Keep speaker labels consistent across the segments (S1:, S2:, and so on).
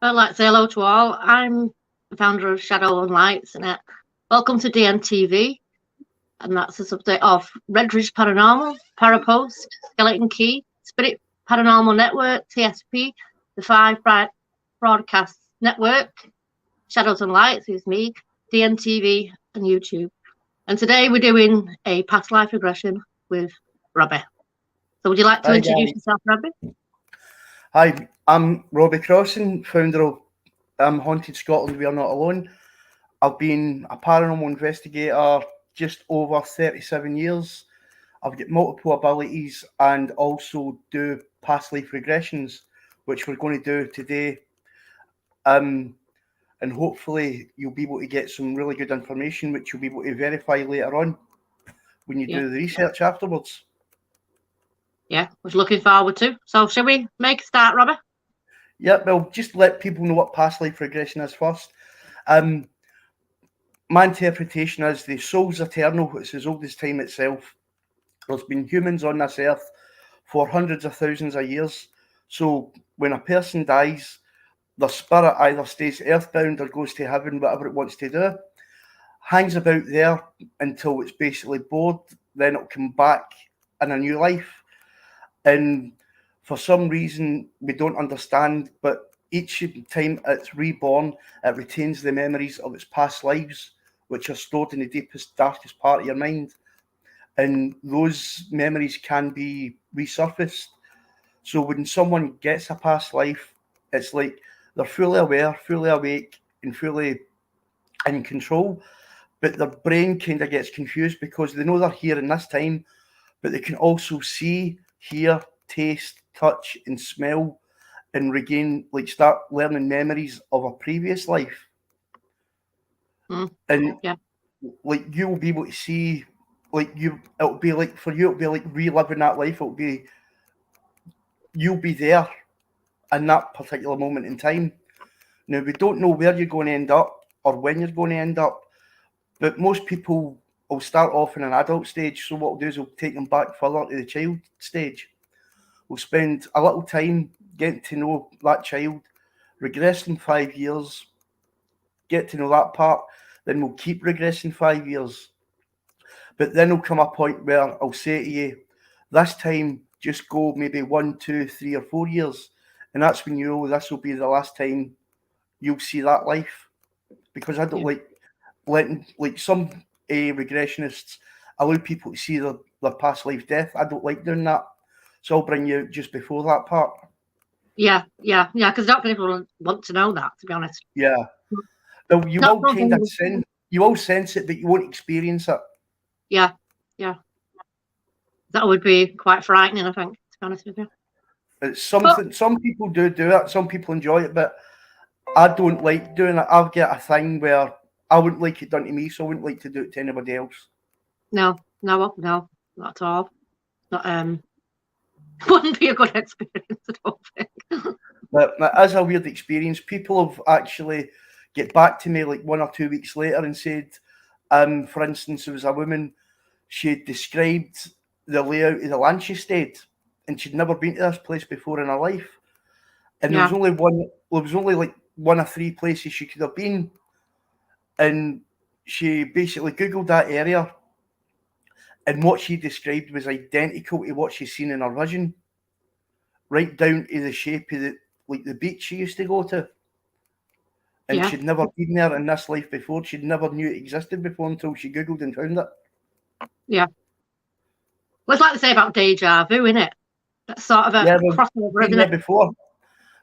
S1: I'd like to say hello to all. I'm the founder of Shadow and Lights, and welcome to DNTV. And that's a subject of Red Ridge Paranormal, Parapost, Skeleton Key, Spirit Paranormal Network, TSP, the 5 Broadcast Network, Shadows and Lights is me, DNTV, and YouTube. And today we're doing a past life regression with Robbie. So would you like to introduce yourself, Robbie?
S2: Hi, I'm Robbie Crossan, founder of Haunted Scotland We Are Not Alone. I've been a paranormal investigator just over 37 years. I've got multiple abilities and also do past life regressions, which we're going to do today. And hopefully you'll be able to get some really good information, which you'll be able to verify later on when you do the research afterwards.
S1: Yeah, was looking forward to. So shall we make a start, Robbie?
S2: Yeah, well, just let people know what past life regression is first. My interpretation is the soul's eternal. It's as old as time itself. There's been humans on this earth for hundreds of thousands of years. So when a person dies, their spirit either stays earthbound or goes to heaven, whatever it wants to do. Hangs about there until it's basically bored. Then it'll come back in a new life. And for some reason, we don't understand, but each time it's reborn, it retains the memories of its past lives, which are stored in the deepest, darkest part of your mind. And those memories can be resurfaced. So when someone gets a past life, it's like they're fully aware, fully awake, and fully in control, but their brain kind of gets confused because they know they're here in this time, but they can also see, hear, taste, touch, and smell, and regain, like, start learning memories of a previous life. And like, you will be able to see, like, it'll be like, for you, it'll be like reliving that life. It'll be, you'll be there in that particular moment in time. Now, we don't know where you're going to end up or when you're going to end up, but most people will start off in an adult stage. So what we'll do is we'll take them back further to the child stage. We'll spend a little time getting to know that child, regressing 5 years, get to know that part, then we'll keep regressing 5 years. But then there'll come a point where I'll say to you, this time just go maybe 1, 2, 3 or 4 years. And that's when you know this will be the last time you'll see that life. Because I don't like letting, like, some regressionists allow people to see their past life death. I don't like doing that. So I'll bring you just before that part.
S1: Yeah, because not many people want to know that, to be honest.
S2: Yeah. Well, you will kind of sense it, but you won't experience it.
S1: Yeah. That would be quite frightening, I think, to be honest with you.
S2: It's something, some people do it, some people enjoy it, but I don't like doing it. I've got a thing where I wouldn't like it done to me, so I wouldn't like to do it to anybody else.
S1: No, not at all. Not, wouldn't be a good experience, I don't think.
S2: But as a weird experience, people have actually get back to me like 1 or 2 weeks later and said, for instance, there was a woman, she had described the layout of the land she stayed, and she'd never been to this place before in her life. And there was only like one of 3 places she could have been. And she basically Googled that area, and what she described was identical to what she's seen in her vision, right down to the shape of the beach she used to go to. And
S1: Yeah.
S2: she'd never been there in this life before. She'd never knew it existed before until she Googled and found it.
S1: Yeah. Well, it's like they say about deja vu, isn't it? That's sort of a crossover,
S2: been
S1: isn't
S2: there
S1: it?
S2: before.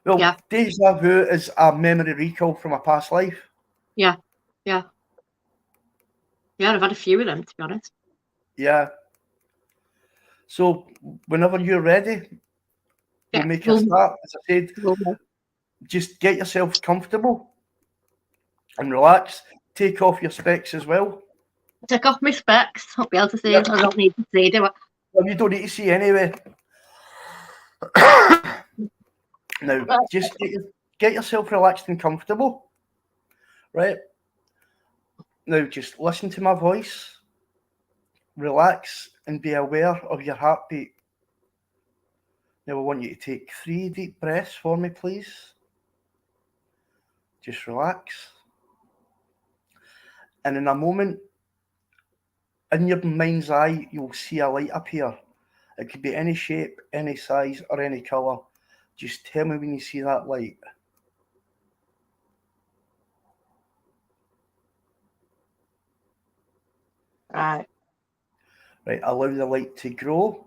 S2: Well,
S1: Yeah.
S2: deja vu is a memory recall from a past life.
S1: Yeah. Yeah. Yeah, I've had a few of them, to be honest.
S2: Yeah. So whenever you're ready, we'll make a start. As I said, just get yourself comfortable and relax. Take off your specs as well.
S1: Take off my specs. I'll be able to see. I don't need to see, do I?
S2: Well, you don't need to see anyway. Now, just get yourself relaxed and comfortable. Right? Now, just listen to my voice. Relax and be aware of your heartbeat. Now, I want you to take 3 deep breaths for me, please. Just relax. And in a moment, in your mind's eye, you'll see a light appear. It could be any shape, any size, or any colour. Just tell me when you see that light.
S1: Right.
S2: Right, allow the light to grow,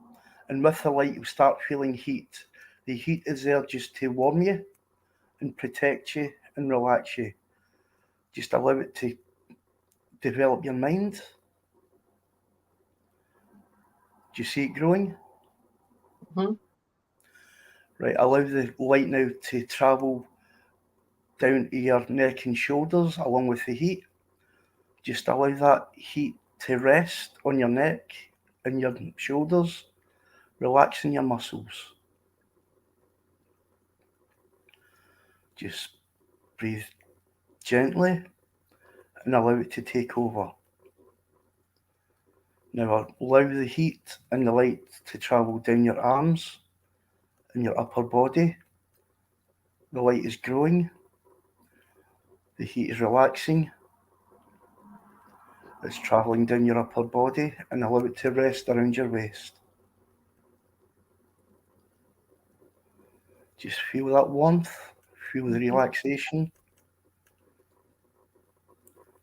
S2: and with the light, you'll start feeling heat. The heat is there just to warm you and protect you and relax you. Just allow it to develop your mind. Do you see it growing?
S1: Mm-hmm.
S2: Right, allow the light now to travel down to your neck and shoulders along with the heat. Just allow that heat to rest on your neck and your shoulders, relaxing your muscles. Just breathe gently and allow it to take over. Now allow the heat and the light to travel down your arms and your upper body. The light is growing. The heat is relaxing. It's travelling down your upper body, and allow it to rest around your waist. Just feel that warmth, feel the relaxation.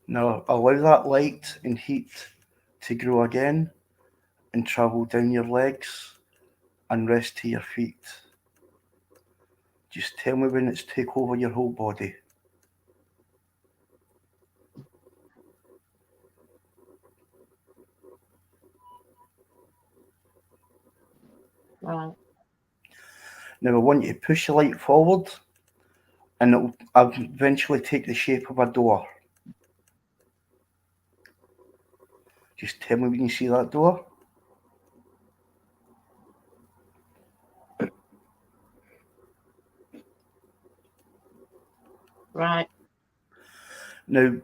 S2: Now allow that light and heat to grow again and travel down your legs and rest to your feet. Just tell me when it's take over your whole body.
S1: Right.
S2: Now I want you to push the light forward, and it'll eventually take the shape of a door. Just tell me when you see that door.
S1: Right.
S2: Now,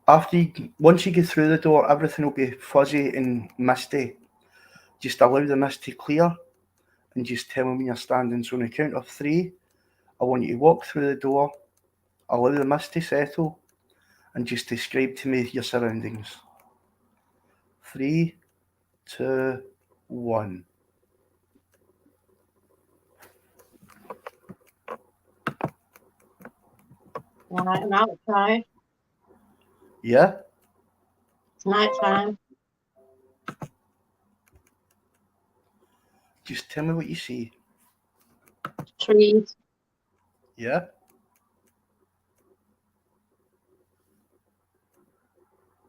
S2: once you get through the door, everything will be fuzzy and misty. Just allow the mist to clear, and just tell me when you're standing. So on the count of 3, I want you to walk through the door, allow the mist to settle, and just describe to me your surroundings. 3, 2, 1.
S1: Right. I'm outside.
S2: Yeah?
S1: It's night time.
S2: Just tell me what you see.
S1: Trees.
S2: Yeah?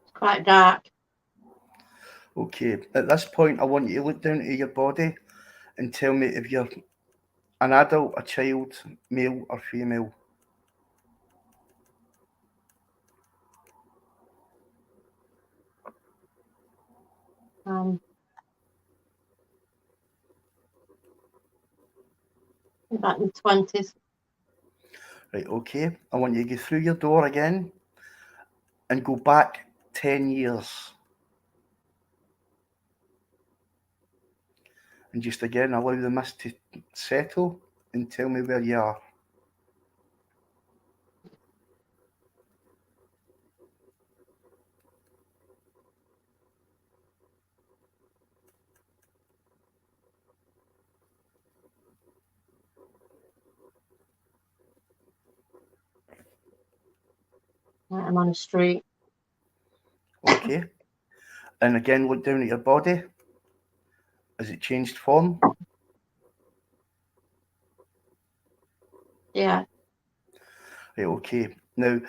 S1: It's quite dark.
S2: Okay, at this point, I want you to look down at your body and tell me if you're an adult, a child, male or female.
S1: About in the 20s.
S2: Right, okay. I want you to go through your door again and go back 10 years. And just again, allow the mist to settle and tell me where you are.
S1: I'm on a street.
S2: Okay. And again, look down at your body. Has it changed form?
S1: Yeah.
S2: Right, okay. Now,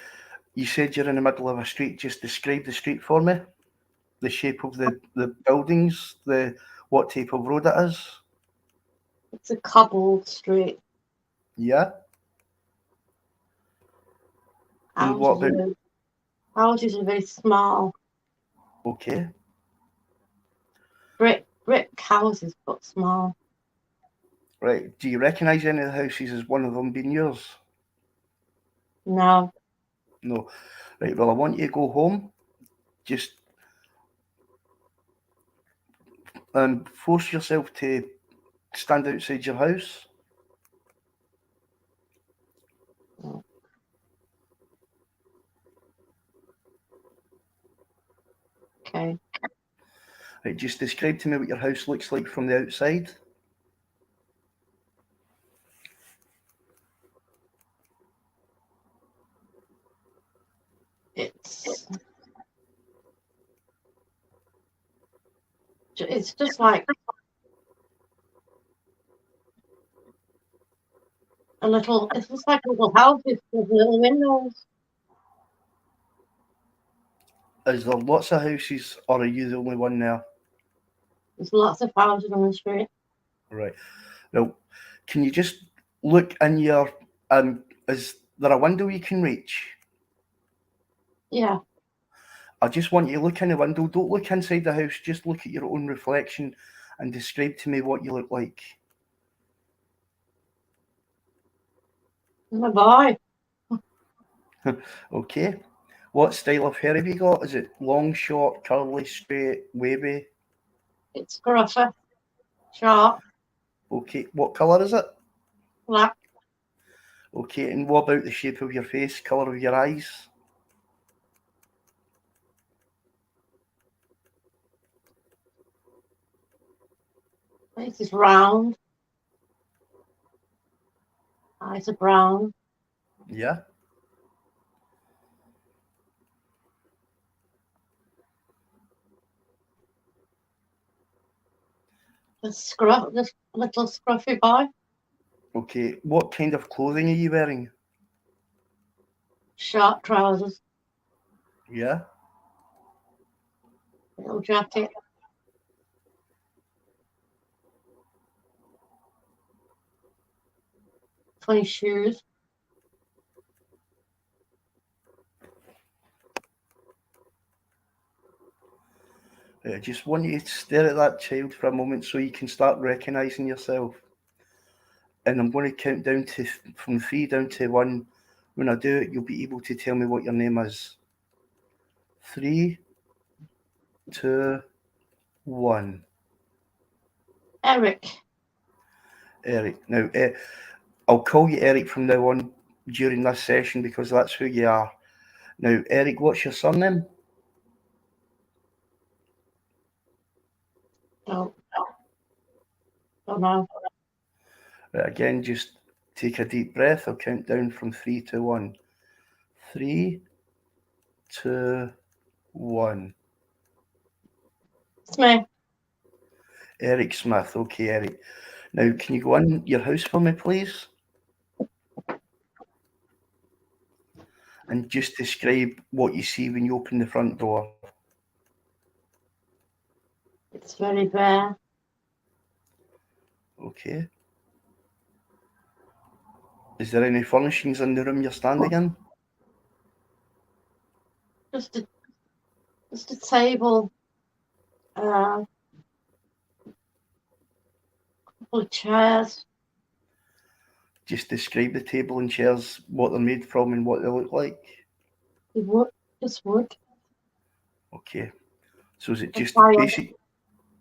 S2: you said you're in the middle of a street. Just describe the street for me. The shape of the buildings, what type of road it is.
S1: It's a cobbled street.
S2: Yeah. And what about?
S1: Houses are very small.
S2: Okay.
S1: Brick houses, but small.
S2: Right. Do you recognise any of the houses as one of them being yours?
S1: No.
S2: No. Right. Well, I want you to go home. Just force yourself to stand outside your house.
S1: Okay.
S2: Right. Just describe to me what your house looks like from the outside.
S1: It's just like it's just like little houses with little windows.
S2: Is there lots of houses, or are you the only one there?
S1: There's lots of houses on the street.
S2: Right. Now, can you just look in your is there a window you can reach?
S1: Yeah.
S2: I just want you to look in the window. Don't look inside the house. Just look at your own reflection and describe to me what you look like.
S1: I'm a boy.
S2: Okay. What style of hair have you got? Is it long, short, curly, straight, wavy?
S1: It's scruffy. Short.
S2: Okay. What colour is it?
S1: Black.
S2: Okay. And what about the shape of your face, colour of your eyes?
S1: Face is round. Eyes are brown.
S2: Yeah.
S1: This little scruffy boy.
S2: Okay. What kind of clothing are you wearing?
S1: Short trousers.
S2: Yeah.
S1: Little jacket. Funny shoes.
S2: I just want you to stare at that child for a moment so you can start recognising yourself. And I'm going to count down from 3 down to 1. When I do it, you'll be able to tell me what your name is. 3, 2, 1.
S1: Eric.
S2: Eric. Now, I'll call you Eric from now on during this session because that's who you are. Now, Eric, what's your surname?
S1: Don't know.
S2: Right, again, just take a deep breath. I'll count down from 3 to 1. 3, 2, 1.
S1: Smith.
S2: Eric Smith. Okay, Eric. Now, can you go in your house for me, please? And just describe what you see when you open the front door.
S1: It's very bare.
S2: Okay. Is there any furnishings in the room you're standing in?
S1: Just a table. Couple of chairs.
S2: Just describe the table and chairs, what they're made from and what they look like.
S1: Just wood.
S2: Okay. So is it just
S1: fire.
S2: basic?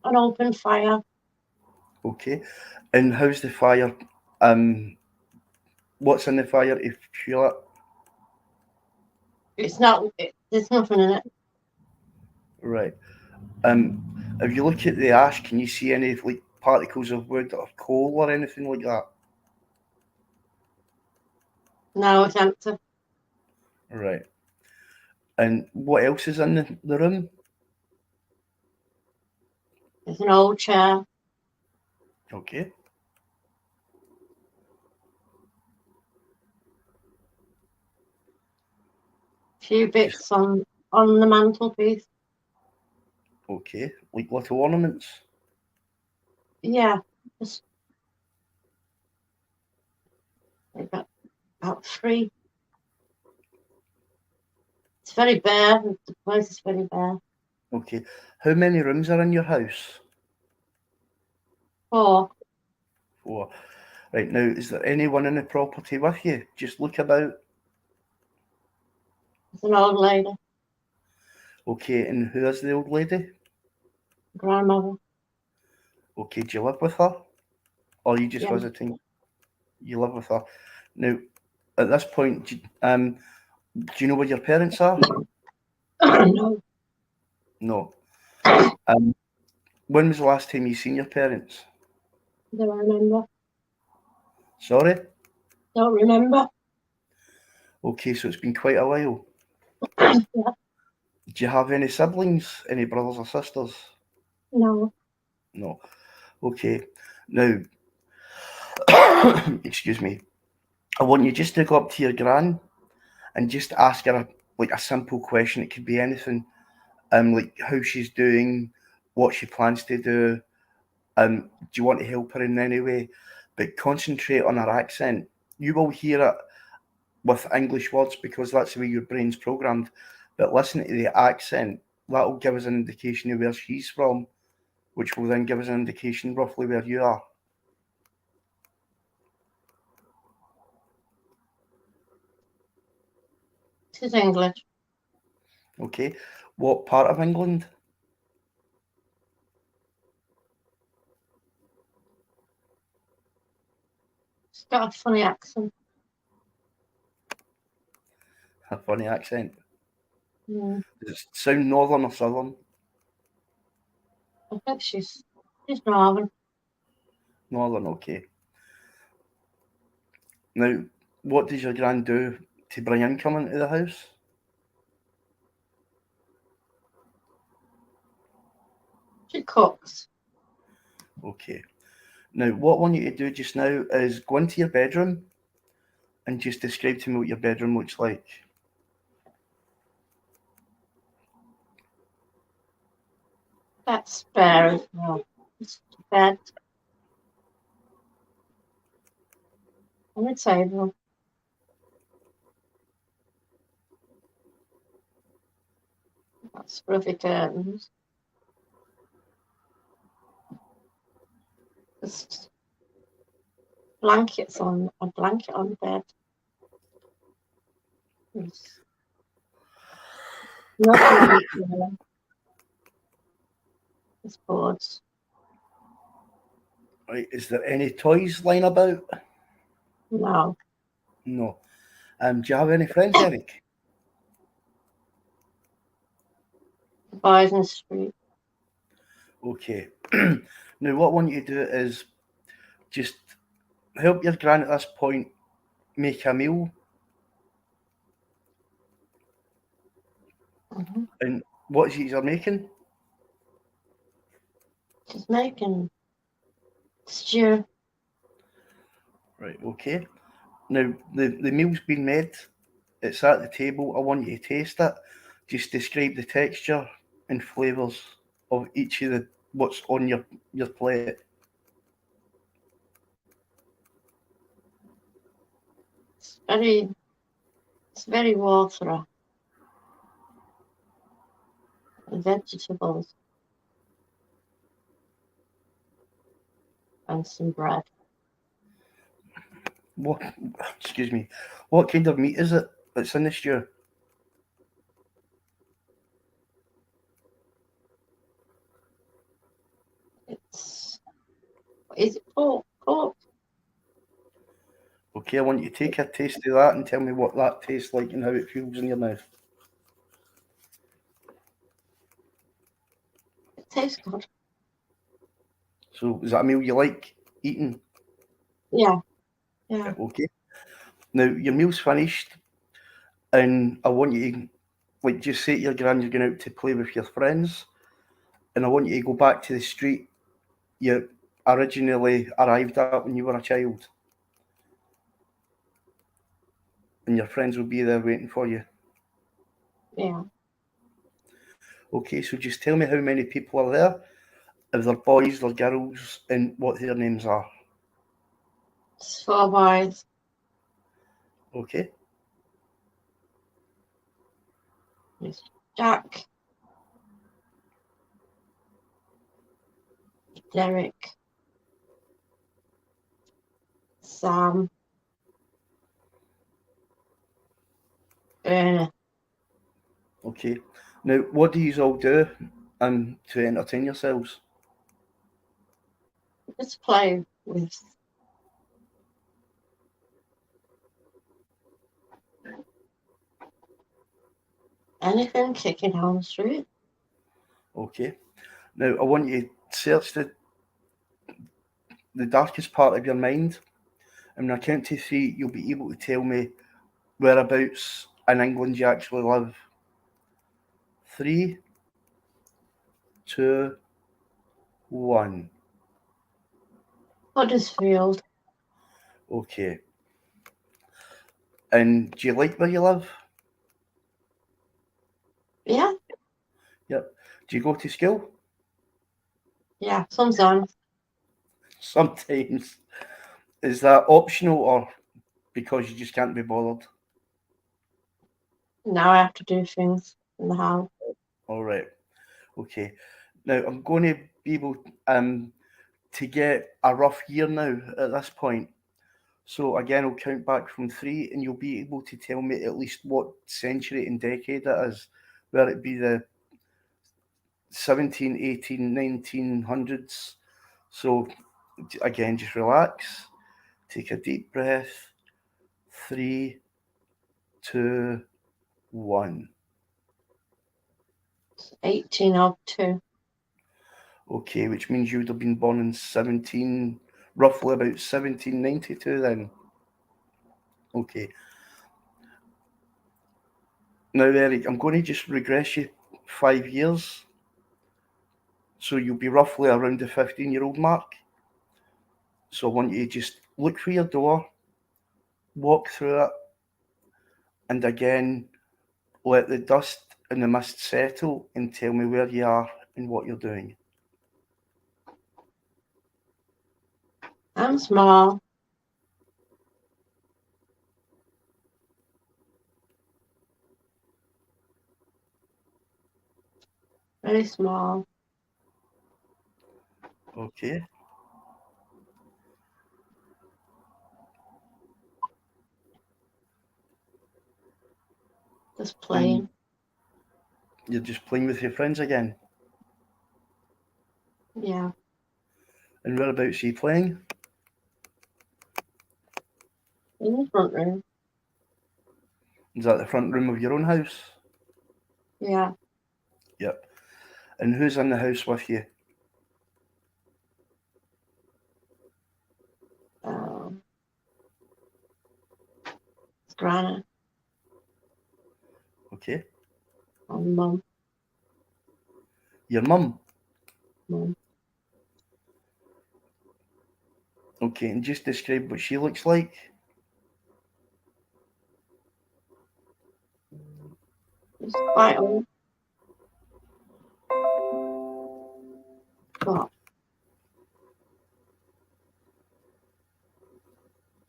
S1: An open fire.
S2: Okay. And how's the fire? What's in the fire if you feel it?
S1: It's not. There's nothing in it.
S2: Right. If you look at the ash, can you see any like particles of wood or coal or anything like that?
S1: No, it's empty.
S2: Right. And what else is in the room?
S1: There's an old chair.
S2: Okay.
S1: A few bits on the mantelpiece.
S2: Okay. Like little ornaments?
S1: Yeah. Just about 3. It's very bare. The place is very bare.
S2: Okay. How many rooms are in your house?
S1: 4.
S2: 4. Right, now, is there anyone in the property with you? Just look about.
S1: It's an old lady.
S2: Okay, and who is the old lady?
S1: Grandmother.
S2: Okay, do you live with her? Or are you just
S1: Yeah.
S2: visiting? You live with her. Now, at this point, do you know where your parents are?
S1: No.
S2: No. When was the last time you seen your parents?
S1: Don't remember.
S2: Sorry?
S1: Don't remember.
S2: Okay, so it's been quite a while.
S1: Yeah.
S2: Do you have any siblings? Any brothers or sisters?
S1: No.
S2: No. Okay. Now, excuse me. I want you just to go up to your gran and just ask her a simple question. It could be anything, like how she's doing, what she plans to do. Do you want to help her in any way? But concentrate on her accent. You will hear it with English words because that's the way your brain's programmed. But listen to the accent. That will give us an indication of where she's from, which will then give us an indication roughly where you are.
S1: This is English.
S2: Okay. What part of England?
S1: It's got a funny accent.
S2: A funny accent.
S1: Mm.
S2: Does it sound northern or southern?
S1: I think she's northern.
S2: Northern, okay. Now, what does your gran do to bring income into the house?
S1: She cooks.
S2: Okay. Now, what I want you to do just now is go into your bedroom and just describe to me what your bedroom looks like.
S1: That's bare as well. It's a bed. On the table. That's scruffy curtains. Just blankets on a blanket on the bed. There's nothing there. There's boards.
S2: Right, is there any toys lying about?
S1: No.
S2: No. Do you have any friends, Eric?
S1: The boys in the street.
S2: Okay. Now, what I want you to do is just help your gran at this point make a meal.
S1: Mm-hmm.
S2: And what is it you're making?
S1: She's making stew.
S2: Right, okay. Now, the meal's been made. It's at the table. I want you to taste it. Just describe the texture and flavours of each of the what's on your plate.
S1: It's very watery. Vegetables. And some bread.
S2: What? Excuse me. What kind of meat is it that's in the stew?
S1: Is it pork? Pork.
S2: Okay, I want you to take a taste of that and tell me what that tastes like and how it feels in your mouth.
S1: It tastes good.
S2: So, is that a meal you like eating?
S1: Yeah. Yeah.
S2: Okay. Now, your meal's finished, and I want you to like just say to your gran you're going out to play with your friends, and I want you to go back to the street you originally arrived at when you were a child, and your friends will be there waiting for you.
S1: Yeah.
S2: Okay, so just tell me how many people are there, if they're boys or girls, and what their names are.
S1: It's 4 boys.
S2: Okay.
S1: It's Jack, Derek, Sam, Ernie.
S2: Okay. Now, what do you all do to entertain yourselves?
S1: Just play with anything kicking down the street.
S2: Okay. Now, I want you to search the darkest part of your mind, and when I count to 3, you'll be able to tell me whereabouts in England you actually live. 3, 2, 1.
S1: Huddersfield.
S2: Okay. And do you like where you live?
S1: Yeah.
S2: Yep. Do you go to school?
S1: Yeah, sometimes.
S2: Sometimes. Is that optional or because you just can't be bothered?
S1: Now I have to do things in the house.
S2: All right. Okay. Now I'm going to be able to get a rough year now at this point. So again, I'll count back from 3, and you'll be able to tell me at least what century and decade it is, whether it be the 17, 18, 1900s. So again, just relax, take a deep breath. 3, 2, 1.
S1: 1802.
S2: Okay, which means you would have been born in roughly about 1792 then. Okay. Now, Eric, I'm going to just regress you 5 years. So you'll be roughly around the 15-year-old mark. So I want you to just look for your door, walk through it, and again, let the dust and the mist settle and tell me where you are and what you're doing.
S1: I'm small. Very small.
S2: Okay.
S1: Just playing.
S2: And you're just playing with your friends again.
S1: Yeah.
S2: And whereabouts are you playing?
S1: In the front room.
S2: Is that the front room of your own house?
S1: Yeah.
S2: Yep. And who's in the house with you?
S1: It's Granny
S2: Okay.
S1: and Mum.
S2: Your mum?
S1: Mum.
S2: Okay, and just describe what she looks like.
S1: It's quite old. But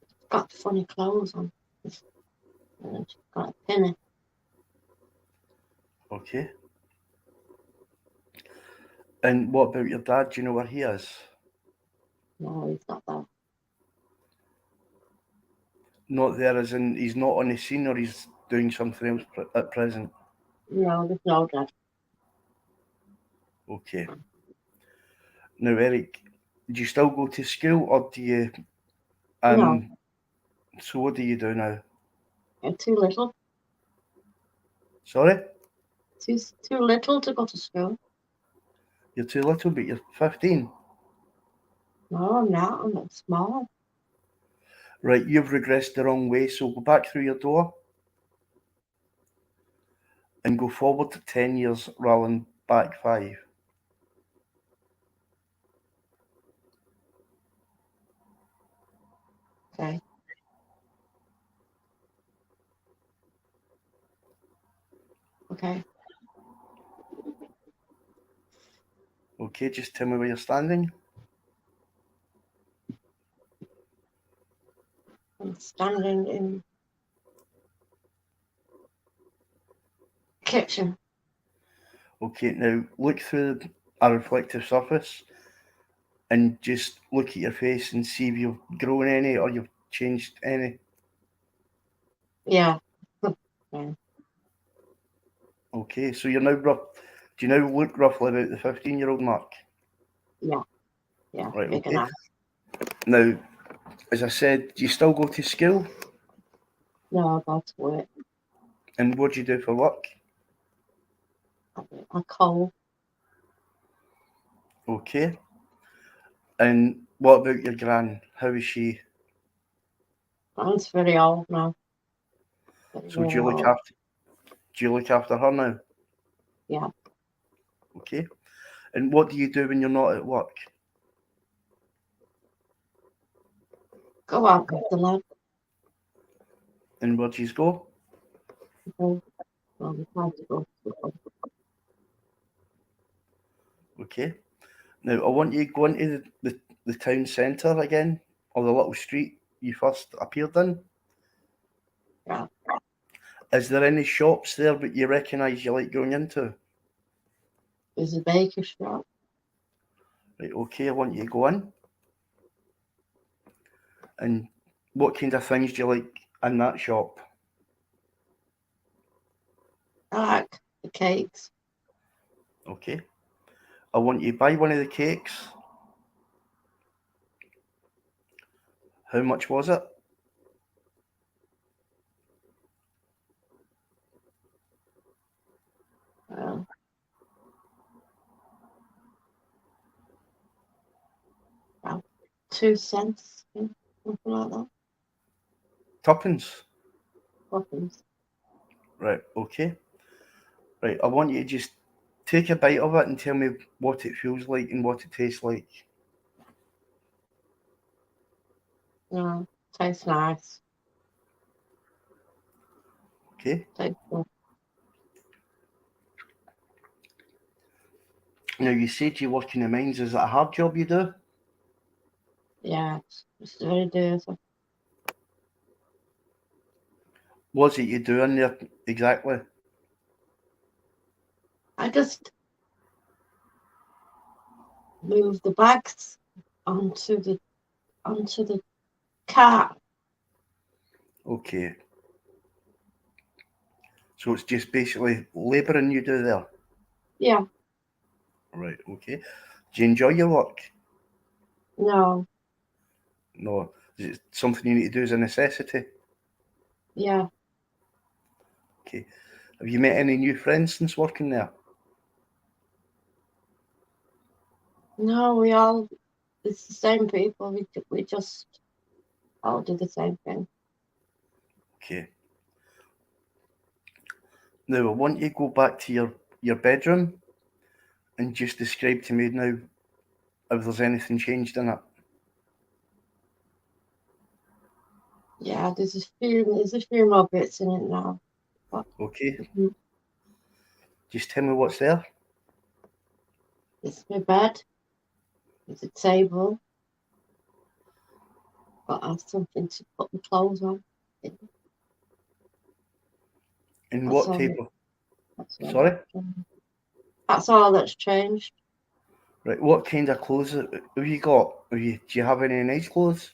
S1: it's got funny clothes on. And she's got a penny.
S2: Okay. And what about your dad? Do you know where he is?
S1: No, he's not there.
S2: Not there as in he's not on the scene, or he's doing something else at present?
S1: No, there's no dad.
S2: Okay. Now, Eric, do you still go to school, or do you...
S1: No.
S2: So what do you do now?
S1: You're too little.
S2: Sorry?
S1: Too little to go to school.
S2: You're too little, but you're 15.
S1: No, I'm not. I'm not small.
S2: Right, you've regressed the wrong way, so go back through your door. and go forward 10 years rather than back 5.
S1: Okay. Okay.
S2: Okay, just tell me where you're standing.
S1: I'm standing in kitchen.
S2: Okay, now look through a reflective surface and just look at your face and see if you've grown any or you've changed any.
S1: Yeah. Yeah.
S2: Okay, so you're now rough. Do you now look roughly about the 15-year-old mark?
S1: Yeah.
S2: Right,
S1: Big
S2: okay.
S1: enough.
S2: Now, as I said, do you still go to school?
S1: No, I go to work.
S2: And what do you do for work?
S1: I coal.
S2: Okay. And what about your gran? How is she?
S1: Gran's very old now.
S2: So
S1: Very old.
S2: do you look after her now?
S1: Yeah.
S2: Okay. And what do you do when you're not at work?
S1: Go out with the lad.
S2: And where do you go?
S1: Well, we try to go to school.
S2: Okay. Now I want you to go into the town centre again, or the little street you first appeared in.
S1: Yeah.
S2: Is there any shops there that you recognise you like going into?
S1: There's a baker shop.
S2: Right, okay, I want you to go in. And what kind of things do you like in that shop?
S1: I like the cakes.
S2: Okay. I want you to buy one of the cakes. How much was it?
S1: Uh, 2 cents, something like that.
S2: Tuppence.
S1: Muffins.
S2: Right, okay. Right, I want you to just take a bite of it and tell me what it feels like and what it tastes like.
S1: Yeah, tastes nice.
S2: Okay.
S1: Tastes good.
S2: Now you said you work in the mines. Is it a hard job you do?
S1: Yeah, it's very dirty.
S2: What's it you do in there exactly?
S1: I just move the bags onto the cart.
S2: Okay. So it's just basically labouring you do there.
S1: Yeah.
S2: Right, okay. Do you enjoy your work?
S1: No.
S2: No. Is it something you need to do as a necessity?
S1: Yeah.
S2: Okay. Have you met any new friends since working there?
S1: No, it's the same people. We just all do the same thing.
S2: Okay. Now I want you to go back to your bedroom and just describe to me now if there's anything changed in it.
S1: Yeah, there's a few more bits in it now. But
S2: Okay. Just tell me what's there.
S1: it's my bed. There's a table. Got something to put the clothes on.
S2: And
S1: That's
S2: what
S1: all.
S2: type of...
S1: That's all.
S2: Sorry?
S1: That's all that's changed.
S2: Right, what kind of clothes have you got? Do you have any nice clothes?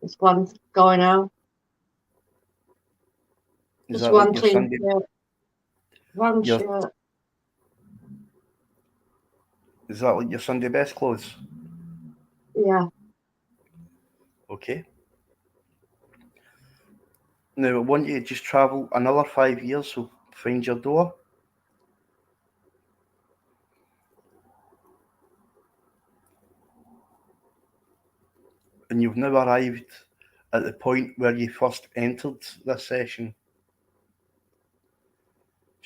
S1: There's one going out.
S2: Is
S1: Just
S2: that like
S1: one
S2: your
S1: clean
S2: Sunday...
S1: shirt. One
S2: Your,
S1: shirt.
S2: is that like your Sunday best clothes?
S1: Yeah.
S2: Okay. Now I want you to just travel another 5 years, so find your door. And you've now arrived at the point where you first entered this session.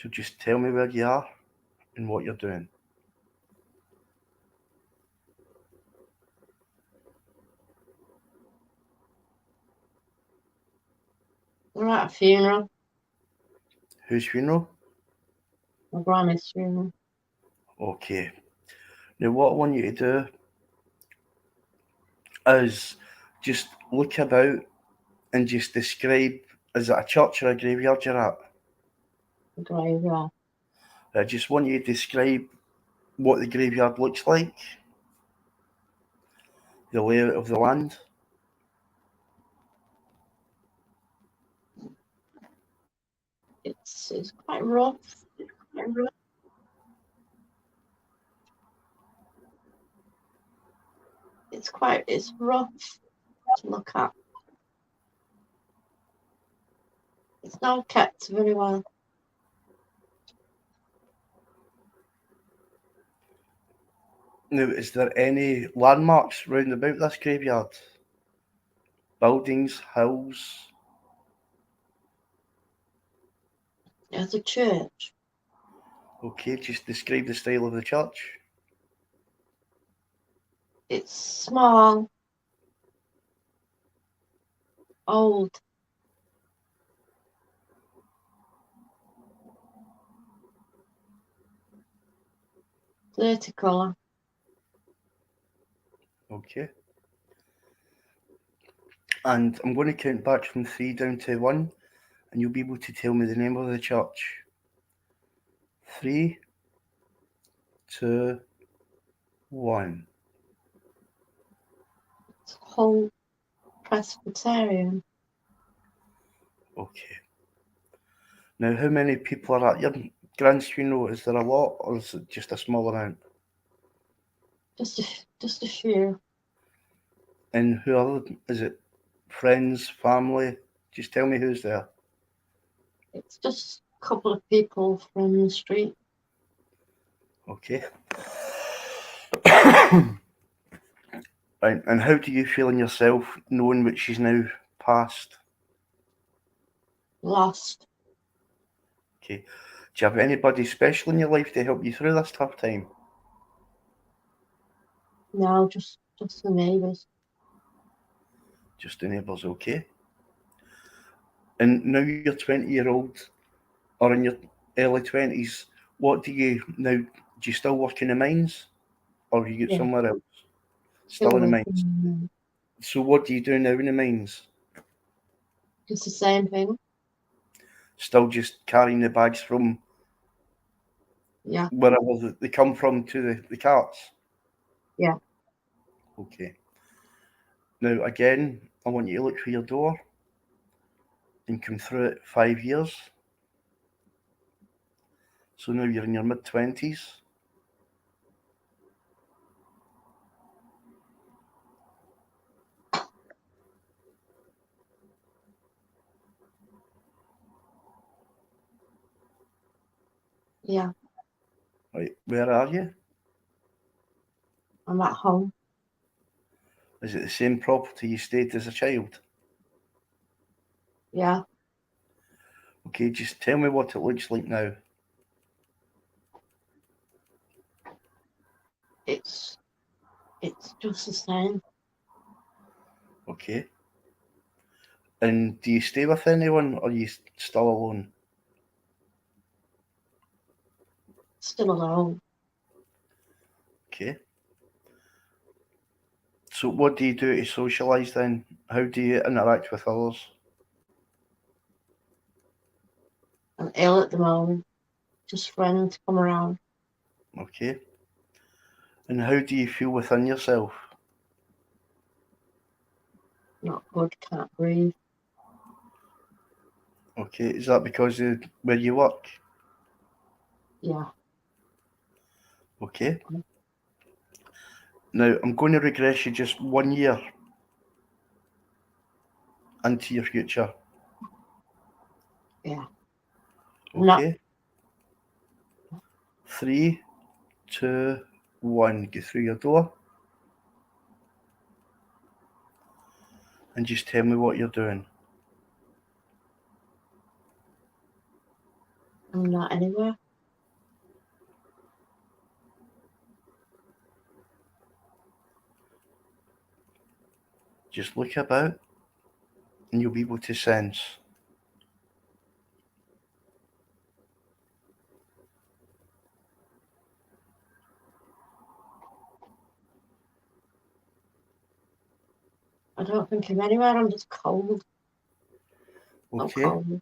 S2: So just tell me where you are and what you're doing.
S1: We're at a funeral.
S2: Whose funeral?
S1: My granny's funeral.
S2: Okay. Now what I want you to do is just look about and just describe, is it a church or a graveyard you're at?
S1: The graveyard.
S2: I just want you to describe what the graveyard looks like, the layout of the land.
S1: It's quite rough. It's rough to look at. It's not kept very well.
S2: Now, is there any landmarks round about this graveyard? Buildings, hills?
S1: There's a church.
S2: Okay, just describe the style of the church.
S1: It's small, old. Dirty colour.
S2: Okay. And I'm going to count back from 3 down to 1, and you'll be able to tell me the name of the church. 3, 2, 1.
S1: It's whole Presbyterian.
S2: Okay. Now, how many people are at your grand's funeral? Is there a lot, or is it just a small amount?
S1: Just a few.
S2: And who are they? Is it friends, family? Just tell me who's there.
S1: It's just a couple of people from the street.
S2: Okay. Right. And how do you feel in yourself knowing that she's now passed?
S1: Lost.
S2: Okay. Do you have anybody special in your life to help you through this tough time?
S1: No, just the neighbours.
S2: Just the neighbours, okay. And now you're 20-year-old or in your early 20s, what do you now? Do you still work in the mines or have you got
S1: Yeah.
S2: somewhere else? Still in the mines. So what do you do now in the mines?
S1: It's the same thing.
S2: Still just carrying the bags from
S1: Yeah.
S2: wherever they come from to the carts?
S1: Yeah.
S2: Okay. Now again, I want you to look for your door and come through it 5 years. So now you're in your mid-20s.
S1: Yeah.
S2: Right, where are you?
S1: I'm at home.
S2: Is it the same property you stayed as a child?
S1: Yeah.
S2: Okay, just tell me what it looks like now.
S1: It's just the same.
S2: Okay. And do you stay with anyone or are you still alone?
S1: Still alone.
S2: Okay. So what do you do to socialise then? How do you interact with others?
S1: I'm ill at the moment. Just friends come around.
S2: Okay. And how do you feel within yourself?
S1: Not good. Can't breathe.
S2: Okay, is that because of where you work?
S1: Yeah.
S2: Okay. Now, I'm going to regress you just 1 year into your future.
S1: Yeah.
S2: Okay. 3, 2, 1. Go through your door. And just tell me what you're doing.
S1: I'm not anywhere.
S2: Just look about and you'll be able to sense.
S1: I don't think I'm anywhere. I'm just cold.
S2: Okay.
S1: Cold.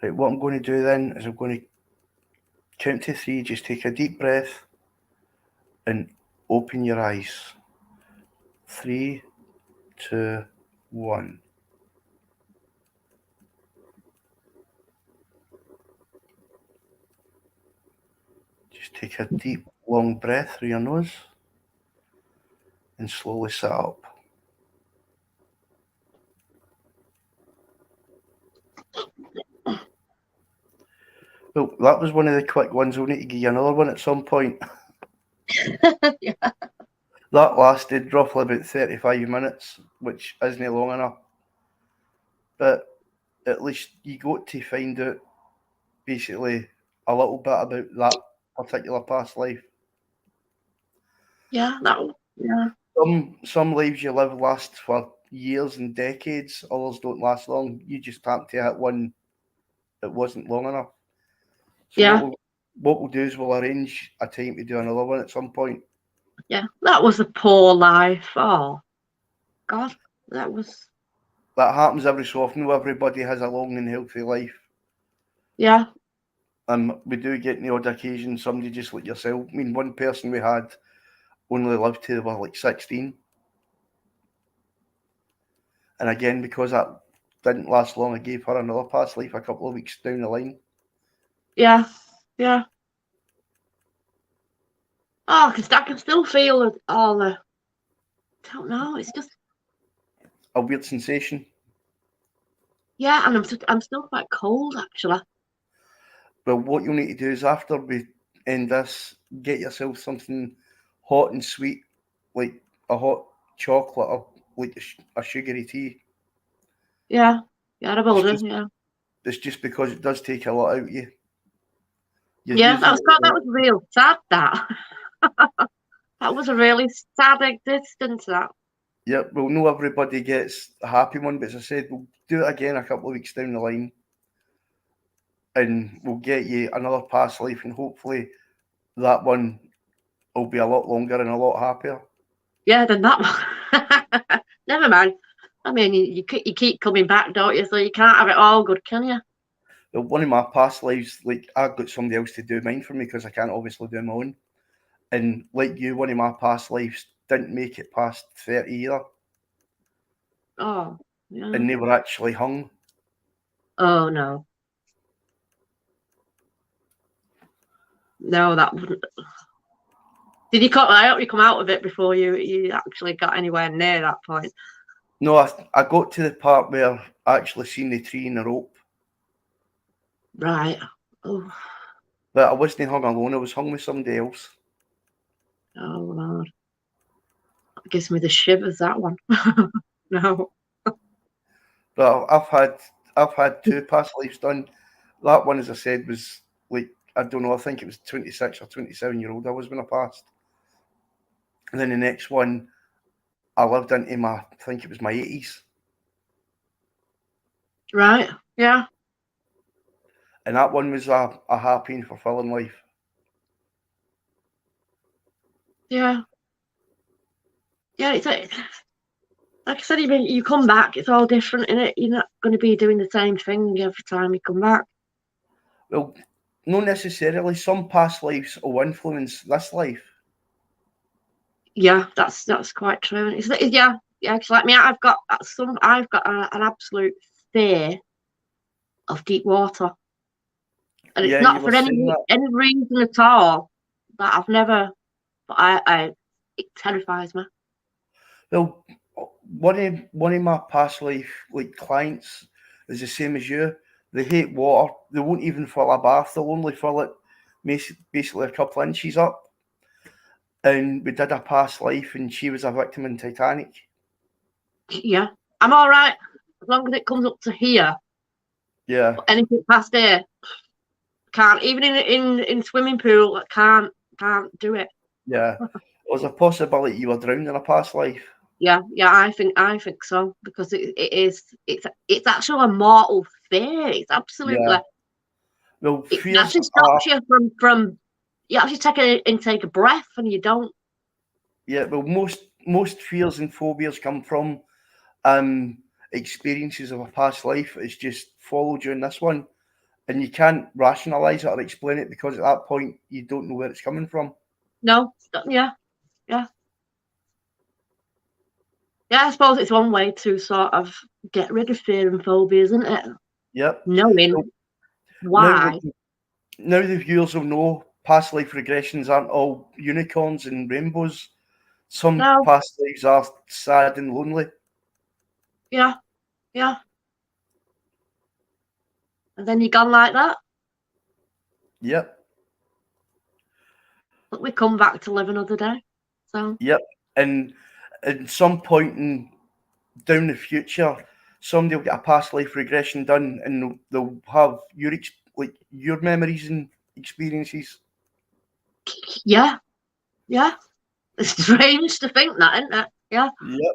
S2: Right, what I'm going to do then is I'm going to count to 3. Just take a deep breath and open your eyes. 3, 2, 1. Just take a deep, long breath through your nose and slowly sit up. Well, that was one of the quick ones. We'll need to give you another one at some point.
S1: Yeah.
S2: That lasted roughly about 35 minutes, which isn't long enough. But at least you got to find out basically a little bit about that particular past life.
S1: Yeah, yeah.
S2: Some lives you live last for years and decades, others don't last long. You just happen to hit one that wasn't long enough. So
S1: yeah.
S2: what we'll do is we'll arrange a time to do another one at some point.
S1: Yeah, that was a poor life. Oh, God, that
S2: happens every so often. Everybody has a long and healthy life.
S1: Yeah.
S2: We do get in the odd occasion somebody just like yourself. I mean, one person we had only lived to they were like 16. And again, because that didn't last long, I gave her another past life a couple of weeks down the line.
S1: Yeah, yeah. Oh, because I can still feel all the. I don't know. It's just
S2: a weird sensation.
S1: Yeah, and I'm still quite cold actually.
S2: Well, what you'll need to do is after we end this, get yourself something hot and sweet, like a hot chocolate or like a sugary tea.
S1: Yeah, I will do. Yeah.
S2: It's just because it does take a lot out of you.
S1: Yeah, that was real sad. That was a really sad existence. That.
S2: Yeah, well, no, everybody gets a happy one, but as I said, we'll do it again a couple of weeks down the line, and we'll get you another past life, and hopefully that one will be a lot longer and a lot happier.
S1: Yeah, than that one. Never mind. I mean, you keep coming back, don't you? So you can't have it all good, can you?
S2: Well, one of my past lives, like I've got somebody else to do mine for me because I can't obviously do my own. And like you, one of my past lives didn't make it past 30 either.
S1: Oh, yeah.
S2: And they were actually hung.
S1: Oh, no. No, that wouldn't. Did you come? I hope you come out of it before you actually got anywhere near that point.
S2: No, I got to the part where I actually seen the tree and the rope.
S1: Right. Oh.
S2: But I wasn't hung alone. I was hung with somebody else.
S1: Oh, Lord. That gives me the shivers, that one. No.
S2: But I've had 2 past lives done. That one, as I said, was like, I don't know, I think it was 26 or 27-year-old I was when I passed. And then the next one, I lived into I think it was my 80s.
S1: Right, yeah.
S2: And that one was a happy and fulfilling life.
S1: Yeah. Yeah, it's like I said, you come back, it's all different, innit? You're not going to be doing the same thing every time you come back.
S2: Well, not necessarily. Some past lives will influence this life.
S1: Yeah, that's quite true. Yeah. Cause like me, I've got an absolute fear of deep water, and it's not for any reason at all. That I've never. But it terrifies me.
S2: Well, one of my past life like clients is the same as you. They hate water. They won't even fill a bath. They'll only fill it basically a couple of inches up. And we did a past life, and she was a victim in Titanic.
S1: Yeah, I'm all right as long as it comes up to here.
S2: Yeah.
S1: Anything past here, Can't even in swimming pool. Can't do it.
S2: Yeah. Was a possibility you were drowned in a past life?
S1: Yeah, I think so, because it's actually a mortal fear. It's absolutely.
S2: Yeah. Well,
S1: It
S2: fears
S1: actually
S2: are.
S1: stops you from. You actually take a breath, and you don't.
S2: Yeah. Well, most fears and phobias come from experiences of a past life. It's just followed you in this one, and you can't rationalize it or explain it because at that point you don't know where it's coming from.
S1: No. Yeah. Yeah. Yeah. I suppose it's one way to sort of get rid of fear and phobia, isn't it?
S2: Yep.
S1: Knowing
S2: So
S1: why.
S2: now the viewers will know past life regressions aren't all unicorns and rainbows. Some
S1: No.
S2: past lives are sad and lonely.
S1: Yeah. Yeah. And then you're gone like that.
S2: Yep.
S1: But we come back to live another day. So.
S2: Yep. And at some point down the future, somebody will get a past life regression done, and they'll have your memories and experiences.
S1: Yeah. Yeah. It's strange to think that, isn't it? Yeah.
S2: Yep.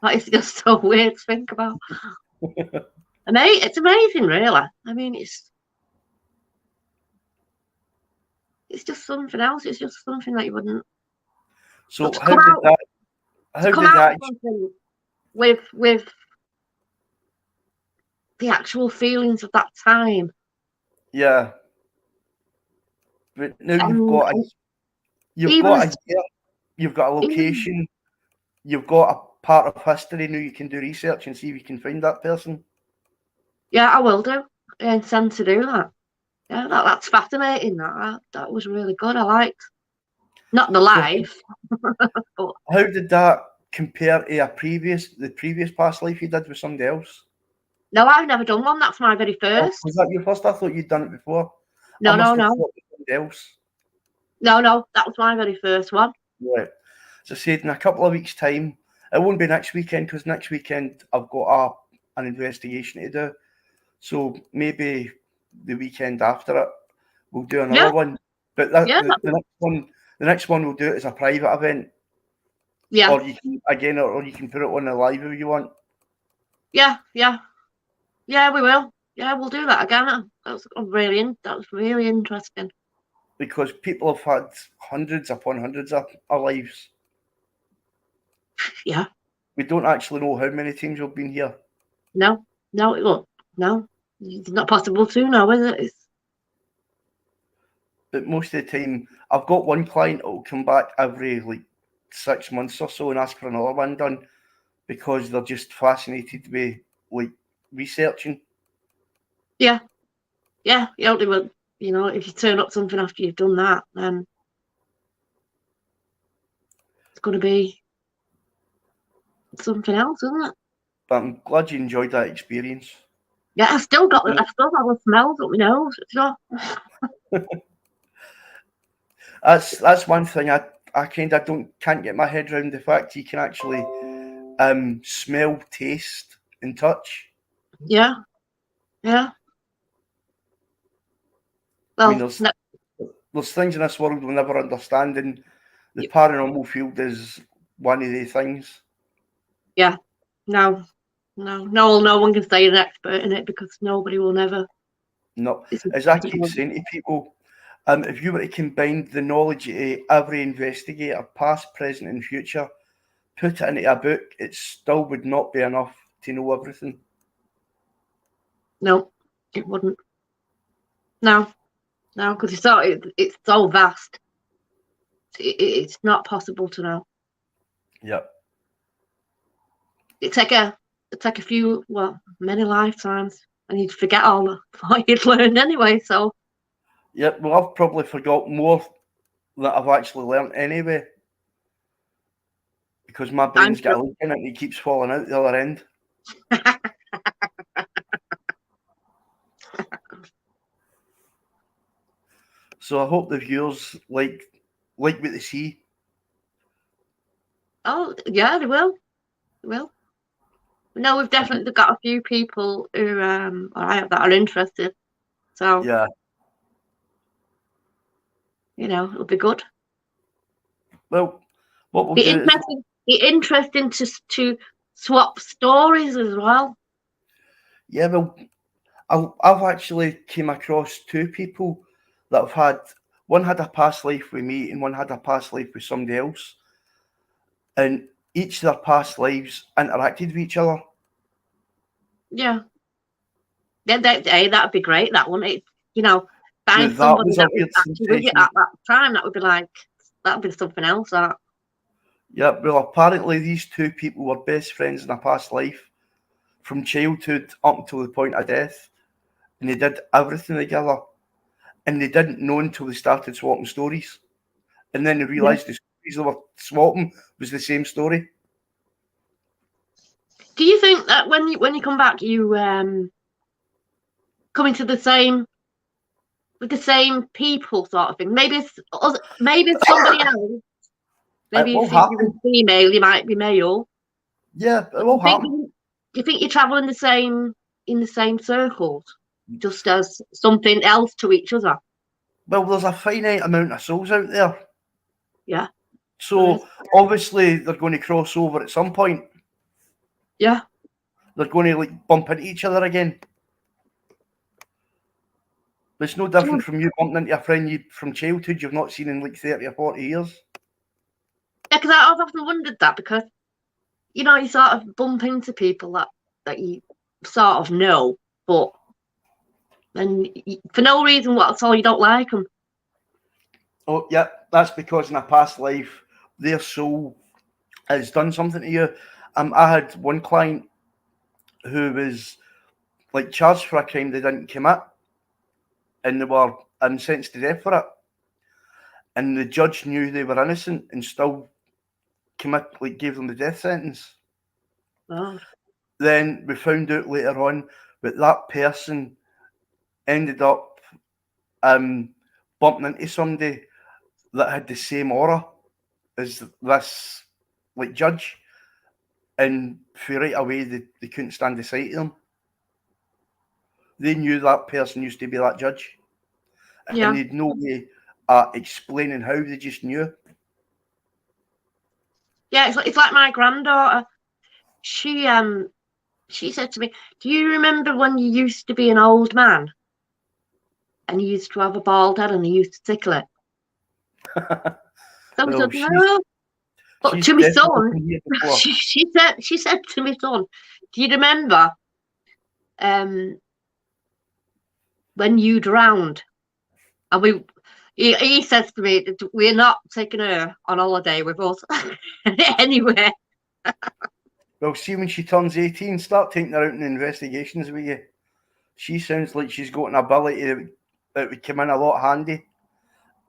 S1: That is just so weird to think about. It's amazing, really. I mean, it's just something else. It's just something that you wouldn't.
S2: So
S1: To
S2: how
S1: come
S2: did
S1: out,
S2: that?
S1: to
S2: How
S1: come
S2: did
S1: out
S2: that?
S1: with something with the actual feelings of that time.
S2: Yeah. But now
S1: And
S2: you've
S1: even
S2: got a year, you've got a location, you've got a part of history. Now you can do research and see if you can find that person.
S1: yeah, I will do. I intend to do that. Yeah, that's fascinating. That was really good. I liked not the
S2: So
S1: life, but
S2: how did that compare to the previous past life you did with somebody else?
S1: no, I've never done one. That's my very
S2: Oh,
S1: first.
S2: was that your first? I thought you'd done it before. I
S1: No,
S2: must
S1: no,
S2: have
S1: no,
S2: thought it was somebody else.
S1: no. That was my very first one.
S2: Right. So I said in a couple of weeks' time, it won't be next weekend because next weekend I've got an investigation to do. So maybe the weekend after it, we'll do another
S1: Yeah,
S2: one. But
S1: yeah,
S2: the next one we'll do it as a private event,
S1: yeah,
S2: or you can or you can put it on the live if you want.
S1: yeah. Yeah, we will. Yeah, we'll do that again. That was really interesting.
S2: Because people have had hundreds upon hundreds of lives.
S1: Yeah.
S2: We don't actually know how many times we've been here.
S1: No, look, no. It's not possible to know, is it?
S2: But most of the time, I've got one client that will come back every 6 months or so and ask for another one done because they're just fascinated with researching.
S1: Yeah. Yeah, you will, if you turn up something after you've done that, then it's going to be something else, isn't it?
S2: But I'm glad you enjoyed that experience.
S1: Yeah, I still got the smells up my nose. So.
S2: That's one thing I kind of can't get my head around, the fact you can actually smell, taste, and touch.
S1: Yeah, yeah.
S2: I mean,
S1: Well,
S2: there's things in this world we'll never understand, and the paranormal field is one of the things.
S1: yeah. No one can say an expert in it because nobody will never.
S2: No, as I keep saying to people, if you were to combine the knowledge of every investigator, past, present, and future, put it into a book, it still would not be enough to know everything.
S1: No, it wouldn't. No, because it's so vast. It's not possible to know.
S2: Yeah.
S1: It'd take a few, many lifetimes, and you'd forget all the what you'd learned anyway. So.
S2: Yeah, well, I've probably forgot more that I've actually learnt anyway, because my brain's got a leak in it and it keeps falling out the other end. So I hope the viewers like what they see.
S1: Oh yeah, they will. No, we've definitely got a few people who that are interested. So
S2: Yeah.
S1: it'll be good.
S2: Well, what we'll do
S1: Be interesting to swap stories as well.
S2: Yeah, well, I've actually came across two people that have had, one had a past life with me and one had a past life with somebody else. And each of their past lives interacted with each other.
S1: Yeah. That'd be great, that one. Find
S2: That
S1: somebody
S2: was a
S1: that was
S2: weird
S1: actually with you
S2: sensation.
S1: at that time. That'd be something else, that.
S2: Yeah, well, apparently these two people were best friends in a past life from childhood up until the point of death. And they did everything together. And they didn't know until they started swapping stories. And then they realised the stories they were swapping was the same story.
S1: Do you think that when you come back, you come into with the same people sort of thing? Maybe somebody else. Maybe if you're female, you might be male.
S2: Yeah, it will happen.
S1: Do you think you travel in the same circles, just as something else to each other?
S2: Well, there's a finite amount of souls out there.
S1: Yeah.
S2: So obviously they're going to cross over at some point.
S1: Yeah.
S2: They're going to bump into each other again. It's no different from you bumping into a friend from childhood you've not seen in 30 or 40 years.
S1: Yeah, because I've often wondered that, because you sort of bump into people that you sort of know, but then for no reason whatsoever you don't like them.
S2: Oh, yeah, that's because in a past life their soul has done something to you. I had one client who was charged for a crime they didn't commit, and they were sentenced to death for it. And the judge knew they were innocent and still gave them the death sentence.
S1: Oh.
S2: Then we found out later on that person ended up bumping into somebody that had the same aura as this judge, and for right away they couldn't stand the sight of them. They knew that person used to be that judge, and they'd no way explaining how. They just knew.
S1: Yeah, it's like my granddaughter. She said to me, "Do you remember when you used to be an old man, and you used to have a bald head and you used to tickle it?" So
S2: Well,
S1: no. But to my son, she said to my son, "Do you remember when you drowned?" And he says to me, "We're not taking her on holiday with us anywhere."
S2: Well, see, when she turns 18, start taking her out in investigations with you. She sounds like she's got an ability that would come in a lot handy,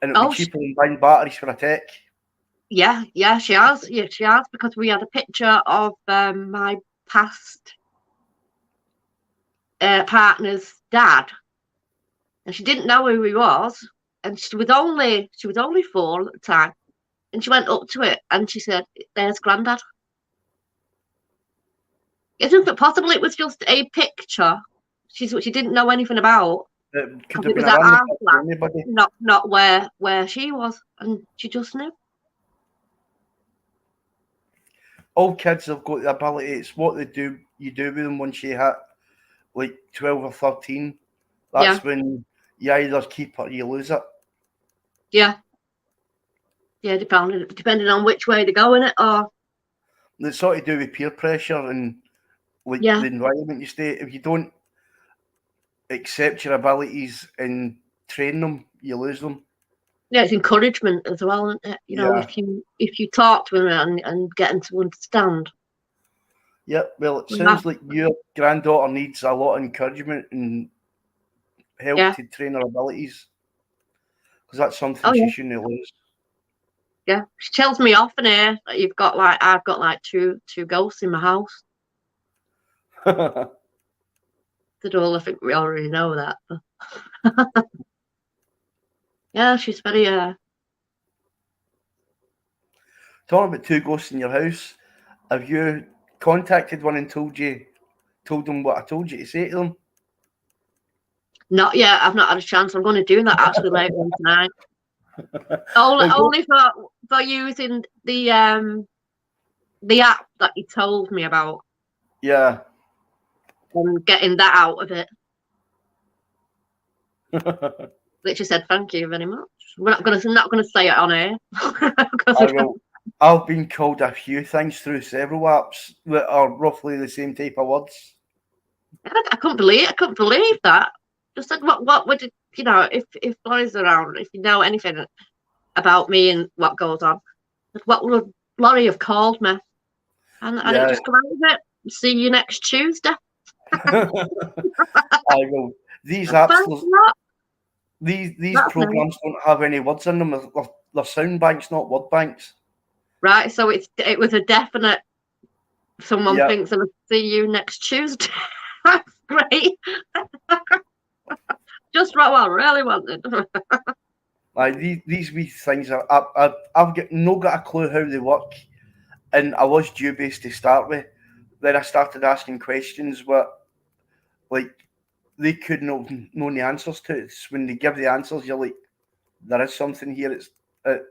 S2: and it would be cheaper than buying batteries for a tech.
S1: Yeah, she has. Yeah, she has, because we had a picture of my past partner's dad, and she didn't know who he was, and she was only 4 at the time, and she went up to it and she said, "There's Grandad." Isn't it possible it was just a picture? She didn't know anything about.
S2: It could have been
S1: at our flat,
S2: anybody.
S1: Not where she was, and she just knew.
S2: All kids have got the ability. It's what you do with them once you hit 12 or 13. That's when you either keep it or you lose it.
S1: Yeah, depending on which way they go in it, or
S2: it's sort of do with peer pressure and the environment you stay. If you don't accept your abilities and train them, you lose them.
S1: Yeah, it's encouragement as well, isn't it? If you talk to them and get them to understand.
S2: Yeah, well, it sounds like your granddaughter needs a lot of encouragement and help to train her abilities, because that's something she shouldn't lose.
S1: Yeah, she tells me often here that I've got two ghosts in my house. I think we already know that. Yeah, she's very
S2: Talking about two ghosts in your house, have you contacted one and told them what I told you to say to them?
S1: Not yet. I've not had a chance. I'm going to do that actually later on tonight. Only for using the app that you told me about
S2: Yeah.
S1: and getting that out of it. Which I said thank you very much. We're not gonna say it on air.
S2: I've been called a few things through several apps that are roughly the same type of words.
S1: I couldn't believe that. Just said what would it, if Laurie's around, if you know anything about me and what goes on, what would Laurie have called me? And it just come out of it. See you next Tuesday.
S2: I will. These apps, these programs don't have any words in them. They're sound banks, not word banks.
S1: Right, so it was a definite. Someone thinks I'll see you next Tuesday. That's great. Just what I really wanted.
S2: These wee things I've got a clue how they work, and I was dubious to start with. Then I started asking questions, but like they couldn't have known the answers to it. It's when they give the answers, you're like, there is something here. I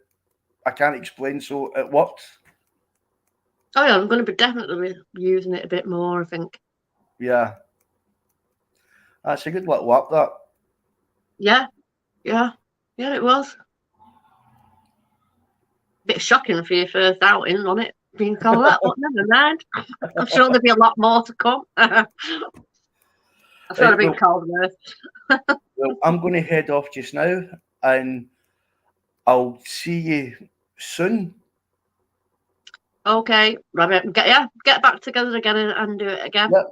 S2: can't explain, so it works.
S1: Oh yeah, I'm going to be definitely using it a bit more, I think.
S2: Yeah. That's a good little app, that.
S1: Yeah, it was. A bit shocking for your first outing on it, being called that, but never mind. I'm sure there'll be a lot more to come. I'm sure I've been called worse.
S2: Well, I'm going to head off just now, and I'll see you soon.
S1: Okay, Robert, get back together again and do it again.
S2: Yep.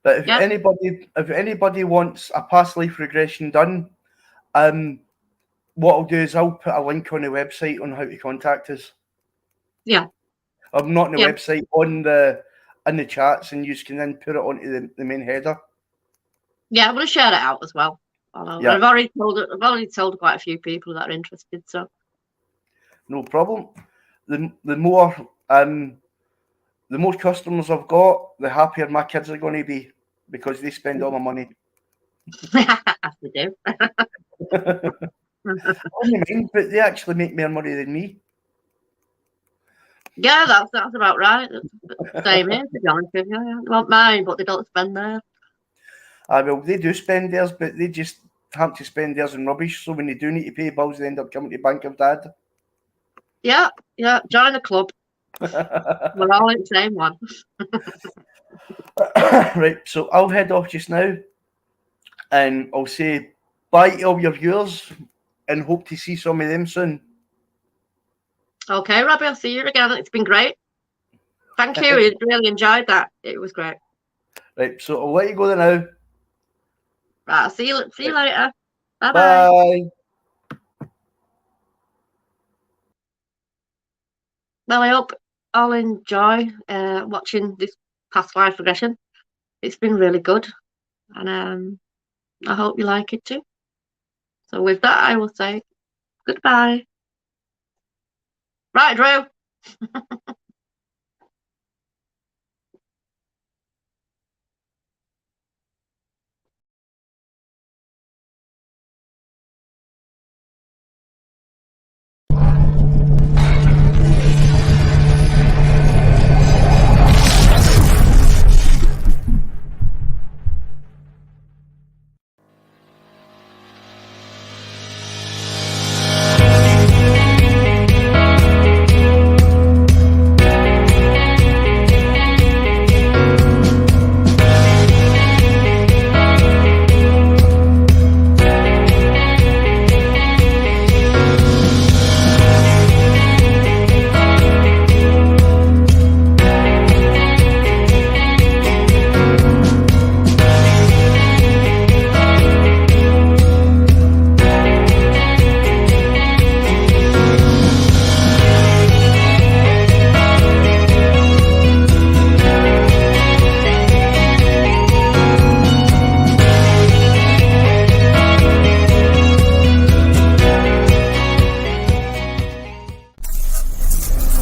S2: But if anybody wants a past life regression done, what I'll do is I'll put a link on the website on how to contact us.
S1: Yeah.
S2: I'm not on the website, in the chats, and you can then put it onto the main header. Yeah,
S1: I'm going to share it out as well. Yeah. I've already told quite a few people that are interested, so
S2: no problem. The more customers I've got, the happier my kids are going to be, because they spend all my money.
S1: As they do.
S2: Only mine, but they actually make more money than me.
S1: Yeah, that's about right. Same here, to be honest with you. They want mine, but they don't spend theirs.
S2: Well, they do spend theirs, but they just have to spend theirs on rubbish. So when they do need to pay bills, they end up coming to Bank of Dad.
S1: Yeah, join the club. We're all in the same one.
S2: Right, so I'll head off just now, and I'll say bye to all your viewers, and hope to see some of them soon.
S1: Okay, Robbie, I'll see you again. It's been great. Thank you. I really enjoyed that. It was great.
S2: Right, so I'll let you go now.
S1: Right, I'll see you later. Bye-bye.
S2: Bye.
S1: Well, I hope I'll enjoy watching this past life regression. It's been really good, and I hope you like it too. So with that, I will say goodbye. Right, Drew.